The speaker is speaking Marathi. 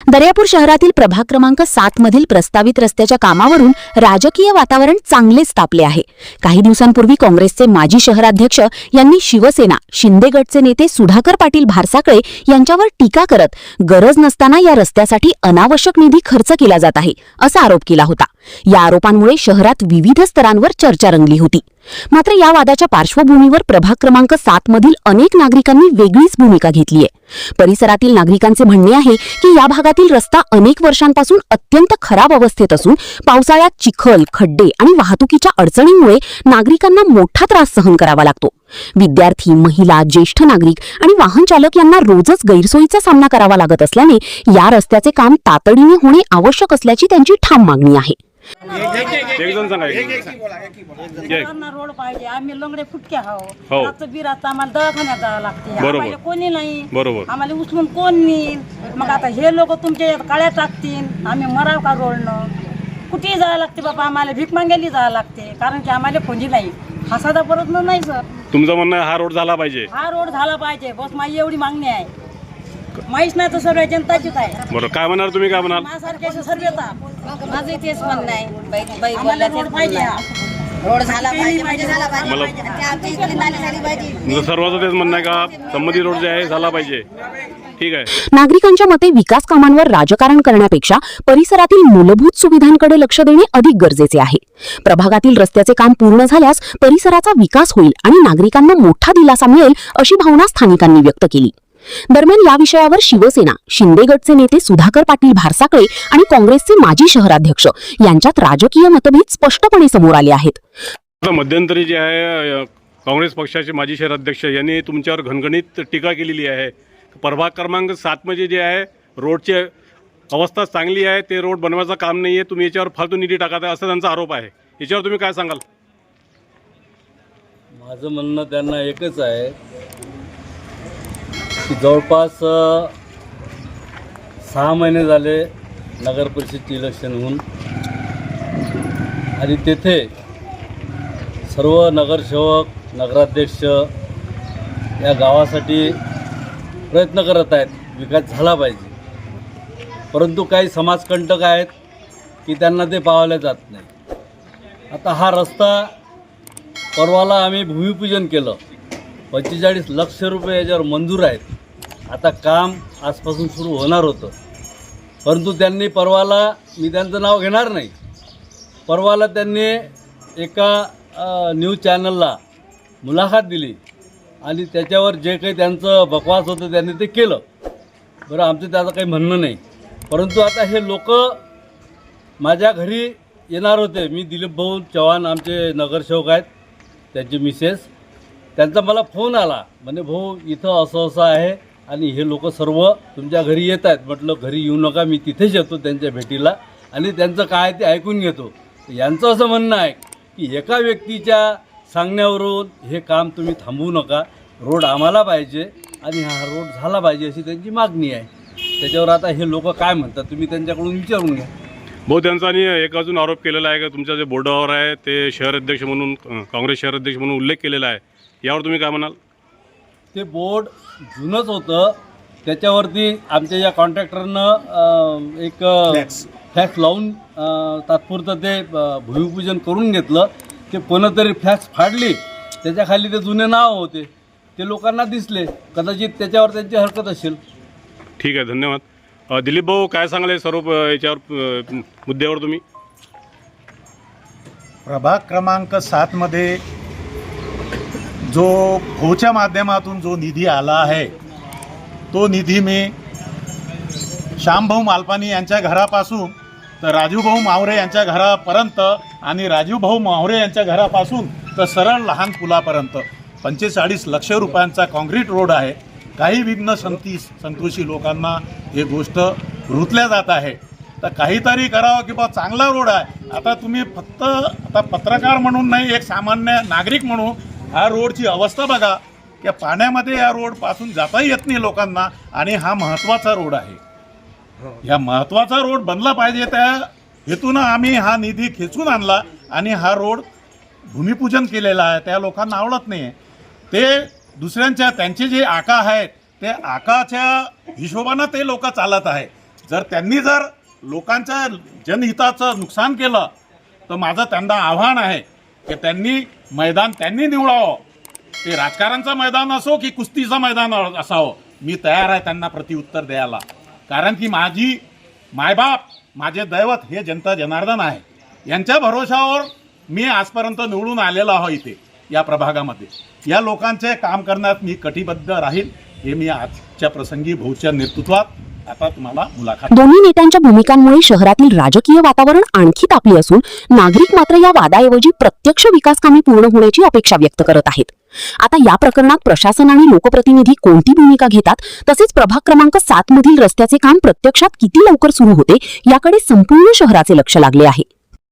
दर्यापूर शहरातील प्रभाग क्रमांक 7 मधील प्रस्तावित रस्त्याच्या कामावरून राजकीय वातावरण चांगलेच तापले आहे। काही दिवसांपूर्वी काँग्रेसचे माजी शहराध्यक्ष यांनी शिवसेना शिंदे गटचे नेते सुधाकर पाटील भारसाकळे यांच्यावर टीका करत गरज नसताना या रस्त्यासाठी अनावश्यक निधी खर्च केला जात आहे असा आरोप केला होता। या आरोपांमुळे शहरात विविध स्तरांवर चर्चा रंगली होती। मात्र या वादाच्या पार्श्वभूमीवर प्रभाग क्रमांक 7 मधील अनेक नागरिकांनी वेगळीच भूमिका घेतली आहे। परिसरातील नागरिकांचे म्हणणे आहे की या भागातील रस्ता अनेक वर्षांपासून अत्यंत खराब अवस्थेत असून पावसाळ्यात चिखल, खड्डे आणि वाहतुकीच्या अडचणींमुळे नागरिकांना मोठा त्रास सहन करावा लागतो। विद्यार्थी, महिला, ज्येष्ठ नागरिक आणि वाहन चालक यांना रोजच गैरसोयीचा सामना करावा लागत असल्याने या रस्त्याचे काम तातडीने होणे आवश्यक असल्याची त्यांची ठाम मागणी आहे। रोड पाहिजे, आम्ही लंगडे फुटके आहोत, बिरात आम्हाला दवाखान्यात जावं लागते, आम्हाला कोणी नाही, आम्हाला उचलून कोण नेईल। मग आता हे लोक तुमच्या काळ्या टाकतील, आम्ही मराव का रोडनं कुठेही जावं लागते बाबा, आम्हाला भीक मागायला जावं लागते, कारण की आम्हाला कोणी नाही, हा साधा परत नाही सर। तुमचं म्हणणं हा रोड झाला पाहिजे, हा रोड झाला पाहिजे, बस माझी एवढी मागणी आहे। माहीत नाही तर सर्व जनताचीच आहे। बरोबर, काय म्हणाल तुम्ही, काय म्हणाल? माझ्यासारख्या सर्व येतात, माझं तेच म्हणणं आहे, आम्हाला रोड पाहिजे, रोड झाला पाहिजे, म्हणजे झाला पाहिजे, आमची इकडे नाली झाली पाहिजे। सर्वांचं तेच म्हणणं आहे का संबंधित रोड जे आहे झाला पाहिजे? ठीक आहे। नागरिकांच्या मते विकास कामांवर राजकारण करण्यापेक्षा परिसरातील मूलभूत सुविधांकडे लक्ष देणे अधिक गरजेचे आहे। प्रभागातील रस्त्याचे काम पूर्ण झाल्यास परिसराचा विकास होईल आणि नागरिकांना मोठा दिलासा मिळेल अशी भावना स्थानिकांनी व्यक्त केली। दरम्यान या विषयावर शिवसेना शिंदे गटचे नेते सुधाकर पाटील भारसाकळे आणि काँग्रेसचे माजी शहराध्यक्ष यांच्यात राजकीय मतभेद स्पष्टपणे समोर आले आहेत। मध्यंतरी जे आहे काँग्रेस पक्षाचे माजी शहराध्यक्ष यांनी तुमच्यावर घणघणीत टीका केलेली आहे। प्रभाग क्रमांक 7 मध्ये जे आहे रोडची अवस्था चांगली आहे, ते रोड बनवायचं काम नाही आहे, तुम्ही याच्यावर फालतू निधी टाकत आहे असा त्यांचा आरोप आहे। याच्यावर तुम्ही काय सांगाल? माझं म्हणणं त्यांना एकच आहे की जवळपास 6 महिने झाले नगर परिषदचे इलेक्शन होऊन आणि तेथे सर्व नगरसेवक, नगराध्यक्ष या गावासाठी प्रयत्न करत आहेत, विकास झाला पाहिजे, परंतु काही समाजकंटक आहेत की त्यांना ते पाळले जात नाही। आता हा रस्ता परवाला आम्ही भूमिपूजन केलं, 45 लाख रुपये याच्यावर मंजूर आहेत। आता काम आजपासून सुरू होणार होतं, परंतु त्यांनी परवाला, मी त्यांचं नाव घेणार नाही, परवाला त्यांनी एका न्यूज चॅनलला मुलाखत दिली आणि त्याच्यावर जे काही त्यांचं बकवास होतं त्यांनी ते केलं। बरं, आमचं त्याचं काही म्हणणं नाही, परंतु आता हे लोक माझ्या घरी येणार होते। मी दिलीप भाऊ चव्हाण आमचे नगरसेवक आहेत, त्यांचे मिसेस, त्यांचा मला फोन आला, म्हणे भाऊ इथं असं असं आहे आणि हे लोक सर्व तुमच्या घरी येत आहेत। म्हटलं घरी येऊ नका, मी तिथेच येतो त्यांच्या भेटीला आणि त्यांचं काय ते ऐकून घेतो। यांचं असं म्हणणं आहे की एका व्यक्तीच्या सांगण्यावरून हे काम तुम्ही थांबवू नका, रोड आम्हाला पाहिजे आणि हा रोड झाला पाहिजे अशी त्यांची मागणी आहे। त्याच्यावर आता हे लोक काय म्हणतात तुम्ही त्यांच्याकडून विचारून घ्या। भाऊ, त्यांचा आणि एक अजून आरोप केलेला आहे की तुमच्या जे बोर्डावर आहे ते शहराध्यक्ष म्हणून, काँग्रेस शहराध्यक्ष म्हणून उल्लेख केलेला आहे, यावर तुम्ही काय म्हणाल? ते बोर्ड जुनंच होतं, त्याच्यावरती आमच्या या कॉन्ट्रॅक्टरनं एक फ्लॅक्स लावून तात्पुरतं ते भूमिपूजन करून घेतलं। ते कोणतरी फ्लॅक्स फाडली, त्याच्याखाली ते जुने नाव होते, ते लोकांना दिसले, कदाचित त्याच्यावर त्यांची हरकत असेल। ठीक आहे, धन्यवाद। दिलीप भाऊ, काय सांगाल सर्व याच्यावर मुद्द्यावर तुम्ही? प्रभाग क्रमांक 7 मध्ये जो फोच्या माध्यमातून जो निधी आला आहे, तो निधी मी श्यामभाऊ मालपानी यांच्या घरापासून तर राजूभाऊ मावरे यांच्या घरापर्यंत आणि राजूभाऊ मावरे यांच्या घरापासून तर सरळ लहान पुलापर्यंत 45 लाख रुपयांचा काँक्रीट रोड आहे। काही विघ्न संतोषी लोकांना हे गोष्ट रुतल्या जात आहे, तर काहीतरी करावं की बा चांगला रोड आहे। आता तुम्ही फक्त आता पत्रकार म्हणून नाही, एक सामान्य नागरिक म्हणून ह्या रोडची अवस्था बघा की पाण्यामध्ये या रोडपासून जाता येत नाही लोकांना, आणि हा महत्त्वाचा रोड आहे। ह्या महत्त्वाचा रोड बनला पाहिजे, त्या हेतून आम्ही हा निधी खेचून आणला आणि हा रोड भूमिपूजन केलेलं आहे। त्या लोकांना आवडत नाही, ते दुसऱ्यांच्या त्यांचे जे आका आहेत ते आकाच्या हिशोबानं ते लोक चालत आहे। जर त्यांनी जर लोकांच्या जनहिताचं नुकसान केलं तर माझं त्यांना आव्हान आहे की त्यांनी मैदान त्यांनी निवडावं. ते राजकारणचं मैदान असो की कुस्तीचं मैदान असावं, मी तयार आहे त्यांना प्रत्युत्तर द्यायला. कारण की माझी मायबाप, माझे दैवत हे जनता जनार्दन आहे. यांच्या भरोशावर मी आजपर्यंत निवडून आलेलो आहे. इथे या प्रभागामध्ये या लोकांचे काम करण्यात मी कटिबद्ध राहील. हे मी आजच्या प्रसंगी भाऊच्या नेतृत्वात आता तुम्हाला मुलाखत. दोन्ही नेत्यांच्या भूमिकांमुळे शहरातील राजकीय वातावरण आणखी तापले असून नागरिक मात्र या वादाऐवजी प्रत्यक्ष विकास कामे पूर्ण होण्याची अपेक्षा व्यक्त करत आहेत. आता या प्रकरणात प्रशासन आणि लोकप्रतिनिधी कोणती भूमिका घेतात, तसेच प्रभाग क्रमांक 7 मधील रस्त्याचे काम प्रत्यक्षात किती लवकर सुरू होते याकडे संपूर्ण शहराचे लक्ष लागले आहे.